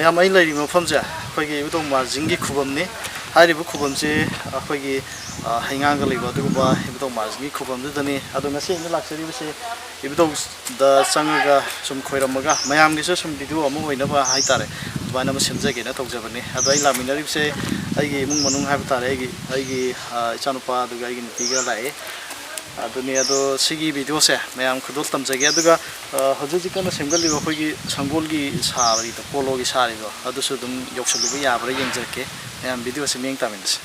ꯃꯌꯥꯝ ꯑꯩ ꯂꯩꯔꯤꯕ ꯃꯐꯝꯁꯦ ꯑꯩꯈꯣꯏꯒꯤ ꯏꯕꯨꯙꯧ ꯃꯥꯔꯖꯤꯡꯒꯤ ꯈꯨꯕꯝꯅꯤ ꯍꯥꯏꯔꯤꯕ ꯈꯨꯕꯝꯁꯤ ꯑꯩꯈꯣꯏꯒꯤ ꯍꯩꯉꯥꯡꯒ ꯂꯩꯕ ꯑꯗꯨꯒꯨꯝꯕ ꯏꯕꯨꯙꯧ ꯃꯥꯔꯖꯤꯡꯒꯤ ꯈꯨꯕꯝꯗꯨꯗꯅꯤ ꯑꯗꯣ ꯉꯁꯤ ꯑꯩꯅ ꯂꯥꯛꯆꯔꯤꯕꯁꯤ ꯏꯕꯨꯙꯧꯗ ꯆꯪꯉꯒ ꯁꯨꯝ ꯈꯣꯏꯔꯝꯃꯒ ꯃꯌꯥꯝꯒꯤꯁꯨ ꯁꯨꯝ ꯚꯤꯗꯤꯑꯣ ꯑꯃ ꯑꯣꯏꯅꯕ ꯍꯥꯏꯇꯥꯔꯦ ꯑꯗꯨꯃꯥꯏꯅ ꯑꯃ ꯁꯦꯝꯖꯒꯦꯅ ꯇꯧꯖꯕꯅꯤ ꯑꯗꯣ ꯑꯩ ꯂꯥꯛꯃꯤꯟꯅꯔꯤꯕꯁꯦ ꯑꯩꯒꯤ ꯏꯃꯨꯡ ꯃꯅꯨꯡ ꯍꯥꯏꯕ ꯇꯥꯔꯦ ꯑꯩꯒꯤ ꯏꯆꯥꯅꯨꯄꯥ ꯑꯗꯨꯒ ꯑꯩꯒꯤ ꯅꯨꯄꯤꯒ ꯂꯥꯛꯑꯦ ꯑꯗꯨꯅꯤ ꯑꯗꯣ ꯁꯤꯒꯤ ꯚꯤꯗꯤꯑꯣꯁꯦ ꯃꯌꯥꯝ ꯈꯨꯗꯣꯜ ꯇꯝꯖꯒꯦ ꯑꯗꯨꯒ ꯍꯧꯖꯤꯛ ꯀꯟꯅ ꯁꯦꯝꯒꯠꯂꯤꯕ ꯑꯩꯈꯣꯏꯒꯤ ꯁꯪꯒꯣꯜꯒꯤ ꯁꯥꯔꯤꯗꯣ ꯄꯣꯂꯣꯒꯤ ꯁꯥꯔꯤꯗꯣ ꯑꯗꯨꯁꯨ ꯑꯗꯨꯝ ꯌꯧꯁꯤꯜꯂꯨꯕ ꯌꯥꯕ꯭ꯔꯥ ꯌꯦꯡꯖꯔꯛꯀꯦ ꯃꯌꯥꯝ ꯚꯤꯗꯤꯑꯣꯁꯦ ꯃꯤꯠꯌꯦꯡ ꯇꯥꯃꯤꯟꯅꯁꯤ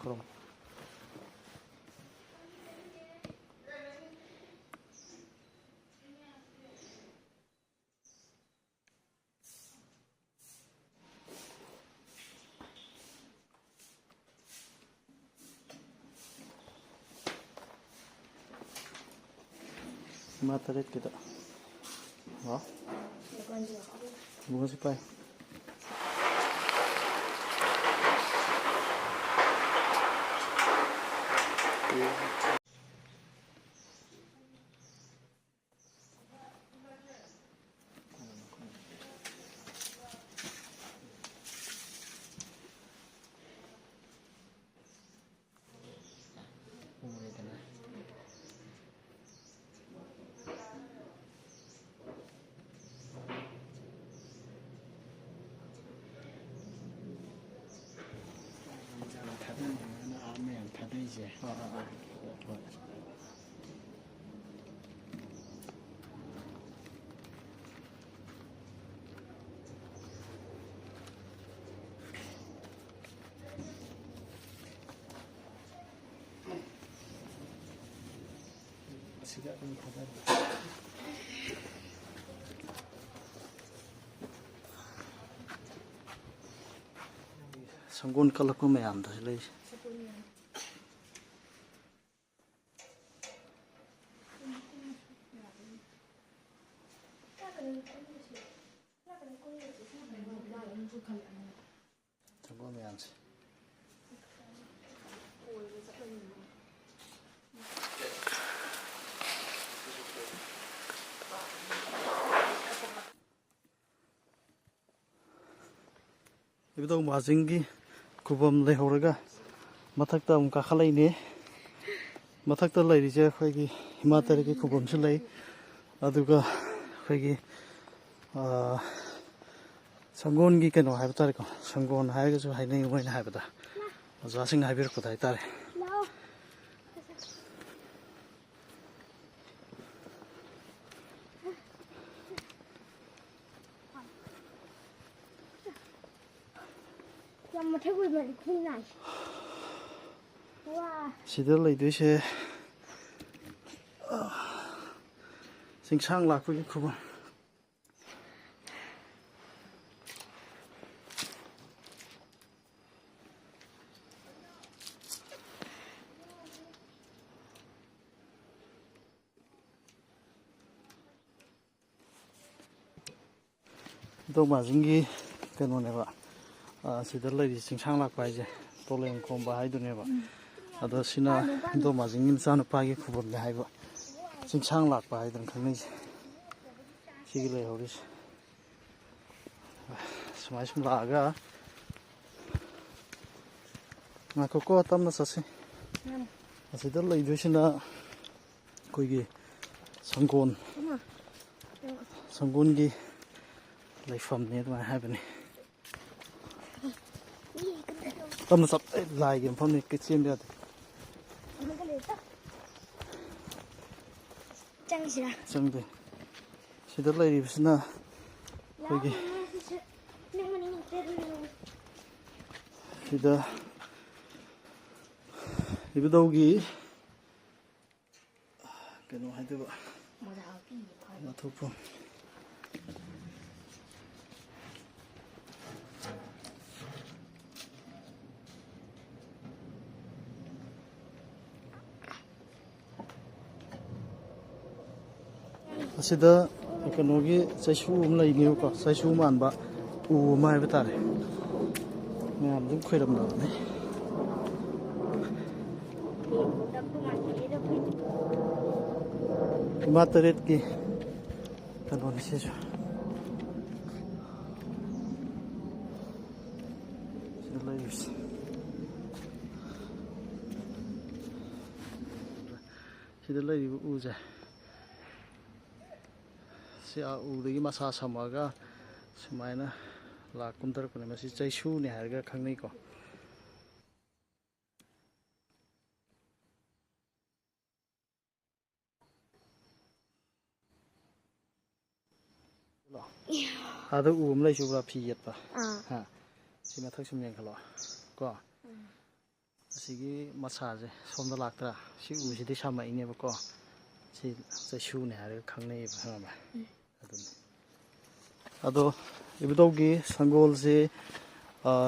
그럼 Mataret kita. Wah. Bukan sih, Pak. Sanggun kalau aku mayam dah lagi. ꯁꯪꯒꯣꯜ ꯃꯌꯥꯝꯁꯦ ꯏꯕꯨꯙꯧ ꯃꯥꯔꯖꯤꯡꯒꯤ ꯈꯨꯕꯝ ꯂꯩꯍꯧꯔꯒ ꯃꯊꯛꯇ ꯑꯃꯨꯛ ꯀꯥꯈꯠꯂꯛꯏꯅꯦ ꯃꯊꯛꯇ ꯂꯩꯔꯤꯁꯦ ꯑꯩꯈꯣꯏꯒꯤ ꯍꯤꯃꯥꯇꯔꯤꯒꯤ ꯈꯨꯕꯝꯁꯨ ꯂꯩ ꯑꯗꯨꯒ ꯑꯩꯈꯣꯏꯒꯤ ꯁꯪꯒꯣꯜꯒꯤ ꯀꯩꯅꯣ ꯍꯥꯏꯕ ꯇꯥꯔꯦꯀꯣ ꯁꯪꯒꯣꯜ ꯍꯥꯏꯔꯒꯁꯨ ꯍꯥꯏꯅꯩ ꯃꯣꯏꯅ ꯍꯥꯏꯕꯗ ꯑꯣꯖꯥꯁꯤꯡꯅ ꯍꯥꯏꯕꯤꯔꯛꯄꯗ ꯍꯥꯏꯇꯥꯔꯦ ꯁꯤꯗ ꯂꯩꯗꯣꯏꯁꯦ ꯆꯤꯡꯁꯥꯡ ꯂꯥꯛꯄꯒꯤ ꯈꯨꯕꯝ ꯏꯕꯨꯙꯧ ꯃꯥꯔꯖꯤꯡꯒꯤ ꯀꯩꯅꯣꯅꯦꯕ ꯁꯤꯗ ꯂꯩꯔꯤ ꯆꯤꯡꯁꯥꯡ ꯂꯥꯛꯄ ꯍꯥꯏꯁꯦ ꯇꯣꯂꯦꯝ ꯈꯣꯝꯕ ꯍꯥꯏꯗꯨꯅꯦꯕ ꯑꯗꯣ ꯁꯤꯅ ꯏꯕꯨꯙꯧ ꯃꯥꯔꯖꯤꯡꯒꯤ ꯃꯆꯥꯅꯨꯄꯥꯒꯤ ꯈꯨꯕꯝꯅꯦ ꯍꯥꯏꯕ ꯆꯤꯡꯁꯥꯡ ꯂꯥꯛꯄ ꯍꯥꯏꯗꯅ ꯈꯪꯅꯩꯁꯦ ꯁꯤꯒꯤ ꯂꯩꯍꯧꯔꯤꯁꯦ ꯁꯨꯃꯥꯏ ꯁꯨꯝ ꯂꯥꯛꯑꯒ ꯉꯥꯏꯈꯣꯀꯣ ꯇꯞꯅ ꯆꯠꯁꯤ ꯑꯁꯤꯗ ꯂꯩꯗꯣꯏꯁꯤꯅ ꯑꯩꯈꯣꯏꯒꯤ ꯁꯪꯒꯣꯜꯒꯤ ꯂꯩꯐꯝꯅꯦ ꯑꯗꯨꯃꯥꯏꯅ ꯍꯥꯏꯕꯅꯤ ꯇꯞꯅ ꯆꯠ ꯂꯥꯏꯒꯤ ꯃꯐꯝꯅꯤ ꯆꯦꯟꯕ ꯌꯥꯗꯦ ꯆꯪꯗꯦ ꯁꯤꯗ ꯂꯩꯔꯤꯕꯁꯤꯅ ꯑꯩꯈꯣꯏꯒꯤ ꯁꯤꯗ ꯏꯕꯨꯙꯧꯒꯤ ꯀꯩꯅꯣ ꯍꯥꯏꯗꯣꯏꯕ ꯃꯊꯣꯛꯐꯝ ꯑꯁꯤꯗ ꯀꯩꯅꯣꯒꯤ ꯆꯩꯁꯨ ꯑꯃ ꯂꯩꯅꯦꯕꯀꯣ ꯆꯩꯁꯨ ꯃꯥꯟꯕ ꯎ ꯑꯃ ꯍꯥꯏꯕ ꯇꯥꯔꯦ ꯃꯌꯥꯝ ꯑꯗꯨꯝ ꯈꯣꯏꯔꯝꯅꯕꯅꯤ ꯏꯃꯥ ꯇꯔꯦꯠꯀꯤ ꯀꯩꯅꯣꯅꯤ ꯁꯤꯁꯨ ꯁꯤꯗ ꯂꯩꯔꯤꯁꯦ ꯁꯤꯗ ꯂꯩꯔꯤꯕ ꯎꯁꯦ ꯁꯤ ꯎꯗꯒꯤ ꯃꯁꯥ ꯁꯝꯃꯒ ꯁꯨꯃꯥꯏꯅ ꯀꯨꯝꯊꯔꯛꯄꯅꯦ ꯃꯁꯤ ꯆꯩꯁꯨꯅꯦ ꯍꯥꯏꯔꯒ ꯈꯪꯅꯩꯀꯣ ꯑꯥꯗ ꯎ ꯑꯃ ꯂꯩꯁꯨꯕ꯭ꯔꯥ ꯐꯤ ꯌꯦꯠꯄ ꯁꯤ ꯃꯊꯛ ꯁꯨꯝ ꯌꯦꯡꯈꯠꯂꯣ ꯀꯣ ꯑꯁꯤꯒꯤ ꯃꯁꯥꯁꯦ ꯁꯣꯝꯗ ꯂꯥꯛꯇ꯭ꯔꯥ ꯁꯤ ꯎꯁꯤꯗꯤ ꯁꯝꯃꯛꯏꯅꯦꯕꯀꯣ ꯁꯤ ꯆꯩꯁꯨꯅꯦ ꯍꯥꯏꯔꯒ ꯈꯪꯅꯩꯌꯦꯕ ꯈꯪꯉꯕ ꯑꯗꯨꯅꯤ ꯑꯗꯣ ꯏꯕꯨꯙꯧꯒꯤ ꯁꯪꯒꯣꯜꯁꯤ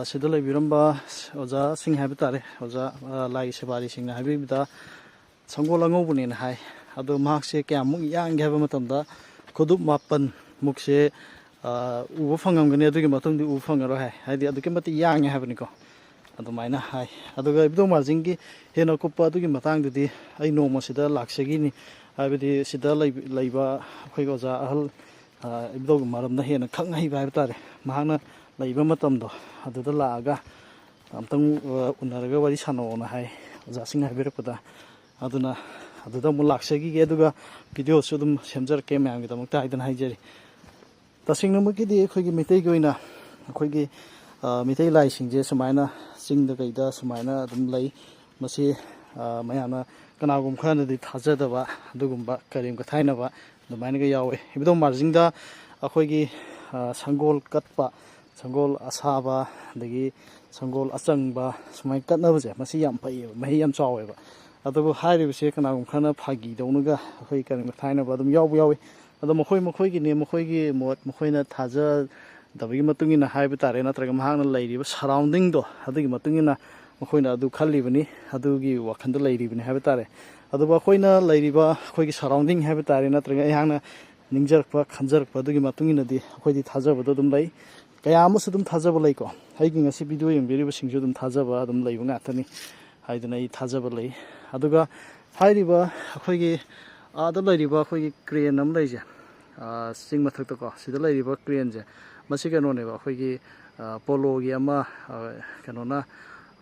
ꯁꯤꯗ ꯂꯩꯕꯤꯔꯝꯕ ꯑꯣꯖꯥꯁꯤꯡ ꯍꯥꯏꯕ ꯇꯥꯔꯦ ꯑꯣꯖꯥ ꯂꯥꯏꯒꯤ ꯁꯦꯕꯥꯔꯤꯁꯤꯡꯅ ꯍꯥꯏꯕꯤꯕꯗ ꯁꯪꯒꯣꯜ ꯑꯉꯧꯕꯅꯦꯅ ꯍꯥꯏ ꯑꯗꯣ ꯃꯍꯥꯛꯁꯦ ꯀꯌꯥꯃꯨꯛ ꯌꯥꯡꯒꯦ ꯍꯥꯏꯕ ꯃꯇꯝꯗ ꯈꯨꯗꯨꯞ 9 ꯃꯨꯛꯁꯦ ꯎꯕ ꯐꯪꯉꯝꯒꯅꯤ ꯑꯗꯨꯒꯤ ꯃꯇꯨꯡꯗꯤ ꯎꯕ ꯐꯪꯉꯔꯣꯏ ꯍꯥꯏ ꯍꯥꯏꯗꯤ ꯑꯗꯨꯛꯀꯤ ꯃꯇꯤꯛ ꯌꯥꯡꯉꯦ ꯍꯥꯏꯕꯅꯤꯀꯣ ꯑꯗꯨꯃꯥꯏꯅ ꯍꯥꯏ ꯑꯗꯨꯒ ꯏꯕꯨꯙꯧ ꯃꯥꯔꯖꯤꯡꯒꯤ ꯍꯦꯟꯅ ꯀꯨꯞꯄ ꯑꯗꯨꯒꯤ ꯃꯇꯥꯡꯗꯨꯗꯤ ꯑꯩ ꯅꯣꯡꯃ ꯁꯤꯗ ꯂꯥꯛꯆꯈꯤꯅꯤ ꯍꯥꯏꯕꯗꯤ ꯁꯤꯗ ꯂꯩꯕ ꯑꯩꯈꯣꯏꯒꯤ ꯑꯣꯖꯥ ꯑꯍꯜ ꯏꯕꯨꯙꯧꯒꯤ ꯃꯔꯝꯗ ꯍꯦꯟꯅ ꯈꯪ ꯍꯩꯕ ꯍꯥꯏꯕ ꯇꯥꯔꯦ ꯃꯍꯥꯛꯅ ꯂꯩꯕ ꯃꯇꯝꯗꯣ ꯑꯗꯨꯗ ꯂꯥꯛꯑꯒ ꯑꯝꯇꯪ ꯎꯅꯔꯒ ꯋꯥꯔꯤ ꯁꯥꯟꯅꯧꯅ ꯍꯥꯏ ꯑꯣꯖꯥꯁꯤꯡꯅ ꯍꯥꯏꯕꯤꯔꯛꯄꯗ ꯑꯗꯨꯅ ꯑꯗꯨꯗ ꯑꯃꯨꯛ ꯂꯥꯛꯆꯈꯤꯒꯦ ꯑꯗꯨꯒ ꯚꯤꯗꯤꯑꯣꯁꯨ ꯑꯗꯨꯝ ꯁꯦꯝꯖꯔꯛꯀꯦ ꯃꯌꯥꯝꯒꯤꯗꯃꯛꯇ ꯍꯥꯏꯗꯅ ꯍꯥꯏꯖꯔꯤ ꯇꯁꯦꯡꯅꯃꯛꯀꯤꯗꯤ ꯑꯩꯈꯣꯏꯒꯤ ꯃꯩꯇꯩꯒꯤ ꯑꯣꯏꯅ ꯑꯩꯈꯣꯏꯒꯤ ꯃꯩꯇꯩ ꯂꯥꯏꯁꯤꯡꯁꯦ ꯁꯨꯃꯥꯏꯅ ꯆꯤꯡꯗ ꯀꯩꯗ ꯁꯨꯃꯥꯏꯅ ꯑꯗꯨꯝ ꯂꯩ ꯃꯁꯤ ꯃꯌꯥꯝꯅ ꯀꯅꯥꯒꯨꯝꯕ ꯈꯔꯅꯗꯤ ꯊꯥꯖꯗꯕ ꯑꯗꯨꯒꯨꯝꯕ ꯀꯔꯦꯝ ꯀꯊꯥꯏꯅꯕ ꯑꯗꯨꯃꯥꯏꯅꯒ ꯌꯥꯎꯋꯦ ꯏꯕꯨꯙꯧ ꯃꯥꯔꯖꯤꯡꯗ ꯑꯩꯈꯣꯏꯒꯤ ꯁꯪꯒꯣꯜ ꯀꯠꯄ ꯁꯪꯒꯣꯜ ꯑꯁꯥꯕ ꯑꯗꯒꯤ ꯁꯪꯒꯣꯜ ꯑꯆꯪꯕ ꯁꯨꯃꯥꯏꯅ ꯀꯠꯅꯕꯁꯦ ꯃꯁꯤ ꯌꯥꯝ ꯐꯩꯌꯦꯕ ꯃꯍꯩ ꯌꯥꯝ ꯆꯥꯎꯋꯦꯕ ꯑꯗꯨꯕꯨ ꯍꯥꯏꯔꯤꯕꯁꯦ ꯀꯅꯥꯒꯨꯝꯕ ꯈꯔꯅ ꯐꯥꯒꯤꯗꯧꯅꯒ ꯑꯩꯈꯣꯏ ꯀꯔꯦꯝ ꯀꯊꯥꯏꯅꯕ ꯑꯗꯨꯝ ꯌꯥꯎꯕ ꯌꯥꯎꯋꯤ ꯑꯗꯣꯃꯈꯣꯏꯒꯤꯅꯦ ꯃꯈꯣꯏꯒꯤ ꯃꯣꯠ ꯃꯈꯣꯏꯅ ꯊꯥꯖꯗꯕꯒꯤ ꯃꯇꯨꯡ ꯏꯟꯅ ꯍꯥꯏꯕ ꯇꯥꯔꯦ ꯅꯠꯇ꯭ꯔꯒ ꯃꯍꯥꯛꯅ ꯂꯩꯔꯤꯕ ꯁꯔꯥꯎꯟꯗꯤꯡꯗꯣ ꯑꯗꯨꯒꯤ ꯃꯇꯨꯡ ꯏꯟꯅ ꯃꯈꯣꯏꯅ ꯑꯗꯨ ꯈꯜꯂꯤꯕꯅꯤ ꯑꯗꯨꯒꯤ ꯋꯥꯈꯜꯗ ꯂꯩꯔꯤꯕꯅꯤ ꯍꯥꯏꯕ ꯇꯥꯔꯦ ꯑꯗꯨꯕꯨ ꯑꯩꯈꯣꯏꯅ ꯂꯩꯔꯤꯕ ꯑꯩꯈꯣꯏꯒꯤ ꯁꯔꯥꯎꯟꯗꯤꯡ ꯍꯥꯏꯕ ꯇꯥꯔꯦ ꯅꯠꯇ꯭ꯔꯒ ꯑꯩꯍꯥꯛꯅ ꯅꯤꯡꯖꯔꯛꯄ ꯈꯟꯖꯔꯛꯄ ꯑꯗꯨꯒꯤ ꯃꯇꯨꯡ ꯏꯟꯅꯗꯤ ꯑꯩꯈꯣꯏꯗꯤ ꯊꯥꯖꯕꯗꯣ ꯑꯗꯨꯝ ꯂꯩ kaya amusu dum thajaba lei ko haigi ngasi video yembiriba singju dum thajaba dum leiba ngathani haidana I thajaba lei aduga hairiba akhoigi ada lairiba akhoigi crane am leije sing mathak ta ko sida lairiba crane je masi kano ne ba akhoigi polo gi ama kano na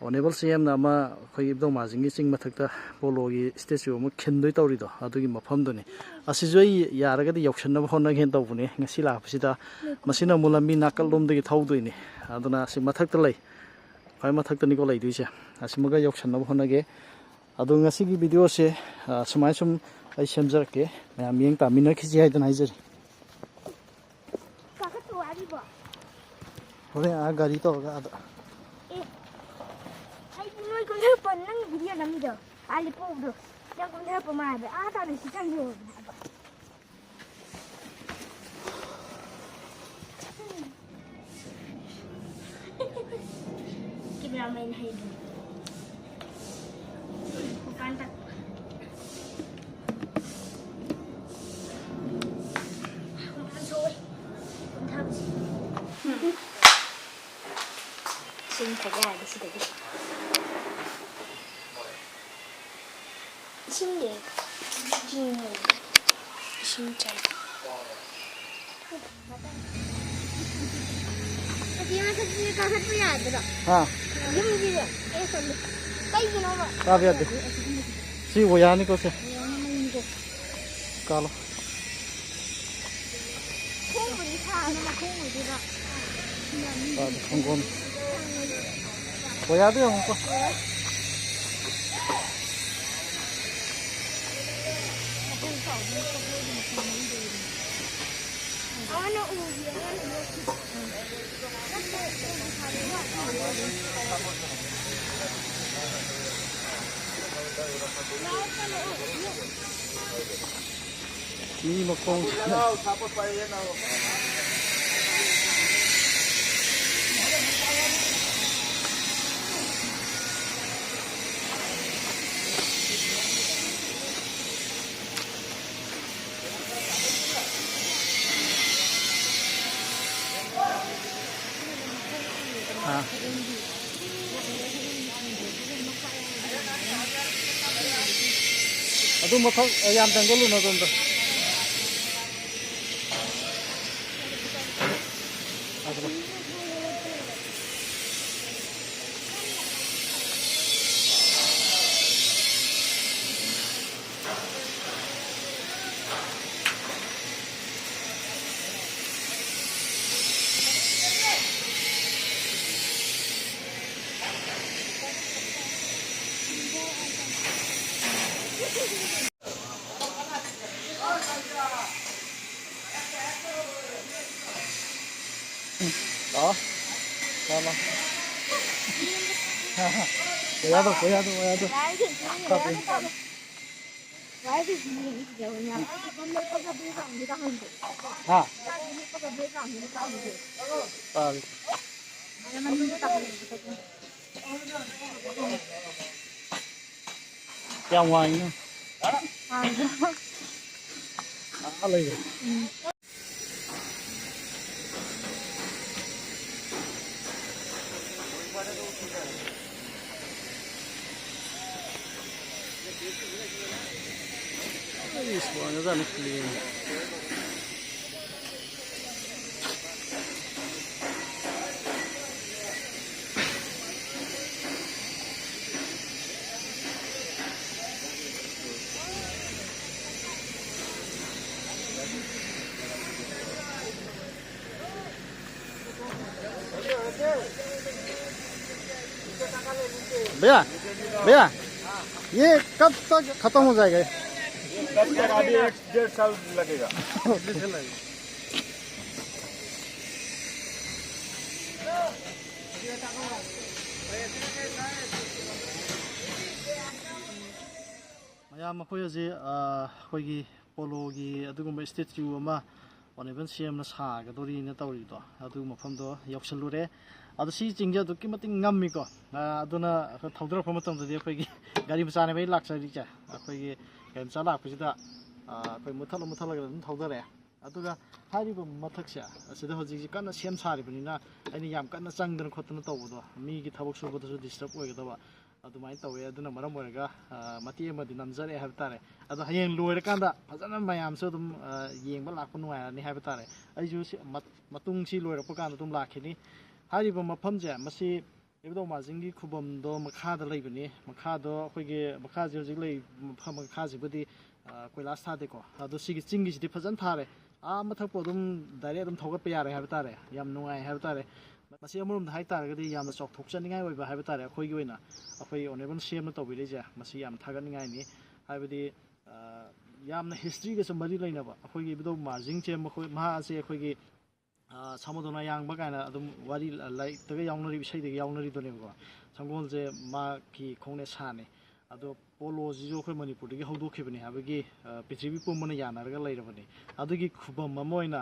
honorable CM na ama akhoigi ibdong marjing gi sing mathak ta polo gi statue mu khendoi tawri do adugi mafam do ni asijoi yaraga di yauksan na honna gen tawbune ngasi la psida masina mulambi nakal lom degi thawdoi ni aduna si mathak ta lei khai mathak ta ni ko lei duise asimaga yauksan na honna ge adu ngasi gi video se sumai sum ai semjar ke mayam yeng ta mina khiji hai dan haijari hore a gari to ga ada ai noi con theo phần năng video nằm giờ ai đi phụ được đang con theo phần mà à tao này chỉ sang nhiều cameraman hay đi bukan tak xin phải ra đi xin đi xin gì xin chạy Tadi masa dia kahat punya ada tak? ha Dia mesti dia. Sorry. Kayak gini apa? ta biar de si woya ni ko se kalo Kung beri thang, nama kung beri tak. không con woya de không ko Ano ubi? ni mà con adu mathak yam tanggalu na don đó sama voy a ver Why did you go now? ha ra ngoài nữa lấy semuanya kan clean. भैया भैया ये कब तक खत्म हो जाएगा? कब तक? अभी 1.5 साल लगेगा। मैम अखोई पोलोगी स्टेच्यू ऑनरेबल सीएम सागदोरी तौरीदो मफमदो यौसलुरे चिंजे गमीको थौदरप गाड़ी मचाने लाक्चरीचे अखोई गाड़ी मचा लापसीद मुथल थौदरे ꯑꯗꯨꯒ ꯍꯥꯏꯔꯤꯕ ꯃꯊꯛꯁꯦ ꯑꯁꯤꯗ ꯍꯧꯖꯤꯛꯁꯤ ꯀꯟꯅ ꯁꯦꯝ ꯁꯥꯔꯤꯕꯅꯤꯅ ꯑꯩꯅ ꯌꯥꯝ ꯀꯟꯅ ꯆꯪꯗꯅ ꯈꯣꯠꯇꯅ ꯇꯧꯕꯗꯣ ꯃꯤꯒꯤ ꯊꯕꯛ ꯁꯨꯕꯗꯁꯨ ꯗꯤꯁꯇꯔꯕ ꯑꯣꯏꯒꯗꯕ ꯑꯗꯨꯃꯥꯏꯅ ꯇꯧꯋꯦ ꯑꯗꯨꯅ ꯃꯔꯝ ꯑꯣꯏꯔꯒ ꯃꯇꯦꯛ ꯑꯃꯗꯤ ꯅꯝꯖꯔꯦ ꯍꯥꯏꯕ ꯇꯥꯔꯦ ꯑꯗꯣ ꯍꯌꯦꯡ ꯂꯣꯏꯔꯀꯥꯟꯗ ꯐꯖꯅ ꯃꯌꯥꯝꯁꯨ ꯑꯗꯨꯝ ꯌꯦꯡꯕ ꯂꯥꯛꯄ ꯅꯨꯡꯉꯥꯏꯔꯅꯤ ꯍꯥꯏꯕ ꯇꯥꯔꯦ ꯑꯩꯁꯨ ꯃꯇꯨꯡꯁꯤ ꯂꯣꯏꯔꯛꯄ ꯀꯥꯟꯗ ꯑꯗꯨꯝ ꯂꯥꯛꯈꯤꯅꯤ ꯍꯥꯏꯔꯤꯕ ꯃꯐꯝꯁꯦ ꯃꯁꯤ ꯏꯕꯨꯙꯧ ꯃꯥꯔꯖꯤꯡꯒꯤ ꯈꯨꯕꯝꯗꯣ ꯃꯈꯥꯗ ꯂꯩꯕꯅꯤ ꯃꯈꯥꯗꯣ ꯑꯩꯈꯣꯏꯒꯤ ꯃꯈꯥꯁꯦ ꯍꯧꯖꯤꯛ ꯂꯩ ꯃꯐꯝ ꯃꯈꯥꯁꯤꯕꯨꯗꯤ ꯀꯣꯏꯂꯥꯁ ꯊꯥꯗꯦꯀꯣ ꯑꯗꯣ ꯁꯤꯒꯤ ꯆꯤꯡꯒꯤꯁꯤꯗꯤ ꯐꯖꯅ ꯊꯥꯔꯦ ꯃꯊꯛꯄꯨ ꯑꯗꯨꯝ ꯗꯥꯏꯔꯦꯛ ꯑꯗꯨꯝ ꯊꯧꯒꯠꯄ ꯌꯥꯔꯦ ꯍꯥꯏꯕ ꯇꯥꯔꯦ ꯌꯥꯝ ꯅꯨꯡꯉꯥꯏ ꯍꯥꯏꯕ ꯇꯥꯔꯦ ꯃꯁꯤ ꯑꯃꯔꯣꯝꯗ ꯍꯥꯏꯇꯥꯔꯒꯗꯤ ꯌꯥꯝꯅ ꯆꯥꯎꯊꯣꯛꯆꯅꯤꯡꯉꯥꯏ ꯑꯣꯏꯕ ꯍꯥꯏꯕ ꯇꯥꯔꯦ ꯑꯩꯈꯣꯏꯒꯤ ꯑꯣꯏꯅ ꯑꯩꯈꯣꯏ ꯑꯣꯅꯦꯕꯜ ꯁꯦꯝꯅ ꯇꯧꯕꯤꯔꯤꯁꯦ ꯃꯁꯤ ꯌꯥꯝ ꯊꯥꯒꯠꯅꯤꯡꯉꯥꯏꯅꯤ ꯍꯥꯏꯕꯗꯤ ꯌꯥꯝꯅ ꯍꯤꯁꯇ꯭ꯔꯤꯒꯁꯨ ꯃꯔꯤ ꯂꯩꯅꯕ ꯑꯩꯈꯣꯏꯒꯤ ꯏꯕꯨꯙꯧ ꯃꯥꯔꯖꯤꯡꯁꯦ ꯃꯍꯥꯛꯁꯦ ꯑꯩꯈꯣꯏꯒꯤ ꯁꯃꯨꯗ꯭ꯔꯅ ꯌꯥꯡꯕ ꯀꯥꯏꯅ ꯑꯗꯨꯝ ꯋꯥꯔꯤ ꯂꯥꯏꯔꯤꯛꯇꯒ ꯌꯥꯎꯅꯔꯤꯕ ꯏꯁꯩꯗꯒ ꯌꯥꯎꯅꯔꯤꯗꯨꯅꯦꯕꯀꯣ ꯁꯪꯒꯣꯜꯁꯦ ꯃꯥꯒꯤ ꯈꯣꯡꯅꯦꯠ ꯁꯥꯅꯤ ꯑꯗꯣ ꯄꯣꯂꯣꯁꯤꯁꯨ ꯑꯩꯈꯣꯏ ꯃꯅꯤꯄꯨꯔꯗꯒꯤ ꯍꯧꯗꯣꯛꯈꯤꯕꯅꯤ ꯍꯥꯏꯕꯒꯤ ꯄ꯭ꯔꯤꯊꯤꯕꯤ ꯄꯨꯝꯕꯅ ꯌꯥꯅꯔꯒ ꯂꯩꯔꯕꯅꯤ ꯑꯗꯨꯒꯤ ꯈꯨꯕꯝ ꯑꯃ ꯑꯣꯏꯅ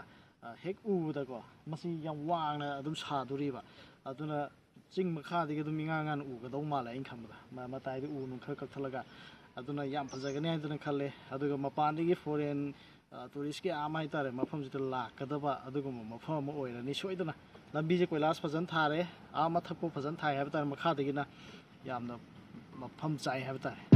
ꯍꯦꯛ ꯎꯕꯗꯀꯣ ꯃꯁꯤ ꯌꯥꯝ ꯋꯥꯡꯅ ꯑꯗꯨم ꯁꯥꯗꯣꯔꯤꯕ ꯑꯗꯨꯅ ꯆꯤꯡ ꯃꯈꯥꯗꯒꯤ ꯑꯗꯨꯝ ꯏꯉꯥꯟ ꯉꯥꯟꯅ ꯎꯒꯗꯧ ꯃꯥꯜꯂꯦ ꯑꯩꯅ ꯈꯟꯕꯗ ꯃꯇꯥꯏꯗ ꯎ ꯅꯨꯡ ꯈꯔ ꯀꯛꯊꯠꯂꯒ ꯑꯗꯨꯅ ꯌꯥꯝ ꯐꯖꯒꯅꯤ ꯍꯥꯏꯗꯅ ꯈꯜꯂꯦ ꯑꯗꯨꯒ ꯃꯄꯥꯟꯗꯒꯤ ꯐꯣꯔꯦꯟ ꯇꯨꯔꯤꯁ ꯀꯌꯥ ꯑꯃ ꯍꯥꯏꯇꯥꯔꯦ ꯃꯐꯝꯁꯤꯗ ꯂꯥꯛꯀꯗꯕ ꯑꯗꯨꯒꯨꯝꯕ ꯃꯐꯝ ꯑꯃ ꯑꯣꯏꯔꯅꯤ ꯁꯣꯏꯗꯅ ꯂꯝꯕꯤꯁꯦ ꯀꯣꯏꯂꯥꯁ ꯐꯖꯅ ꯊꯥꯔꯦ ꯃꯊꯛꯄꯨ ꯐꯖꯅ ꯊꯥꯏ ꯍꯥꯏꯕ ꯇꯥꯔꯦ ꯃꯈꯥꯗꯒꯤꯅ ꯌꯥꯝꯅ ꯃꯐꯝ ꯆꯥꯏ ꯍꯥꯏꯕ ꯇꯥꯔꯦ